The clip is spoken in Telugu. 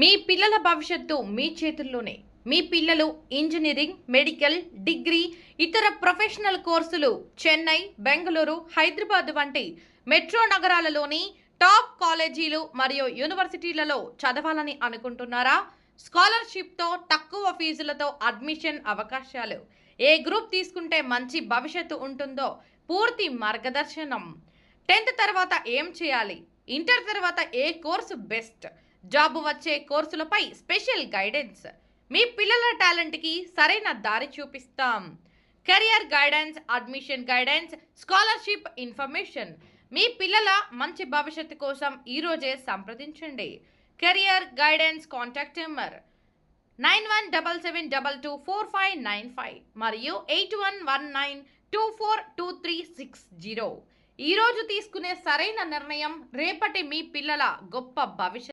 మీ పిల్లల భవిష్యత్తు మీ చేతుల్లోనే. మీ పిల్లలు ఇంజనీరింగ్, మెడికల్, డిగ్రీ, ఇతర ప్రొఫెషనల్ కోర్సులు చెన్నై, బెంగళూరు, హైదరాబాద్ వంటి మెట్రో నగరాలలోని టాప్ కాలేజీలు మరియు యూనివర్సిటీలలో చదవాలని అనుకుంటున్నారా? స్కాలర్షిప్తో తక్కువ ఫీజులతో అడ్మిషన్ అవకాశాలు, ఏ గ్రూప్ తీసుకుంటే మంచి భవిష్యత్తు ఉంటుందో పూర్తి మార్గదర్శనం. 10th తర్వాత ఏం చేయాలి? ఇంటర్ తర్వాత ఏ కోర్సు బెస్ట్? జాబ్ వచ్చే కోర్సులపై స్పెషల్ గైడెన్స్. మీ పిల్లల టాలెంట్కి సరైన దారి చూపిస్తాం. Career guidance, admission guidance, scholarship information. మీ పిల్లల మంచి భవిష్యత్తు కోసం ఈరోజే సంప్రదించండి. కెరియర్ గైడెన్స్ కాంటాక్ట్ నెంబర్ 9177224595 మరియు 8119242360. ఈరోజు తీసుకునే సరైన నిర్ణయం రేపటి మీ పిల్లల గొప్ప భవిష్యత్.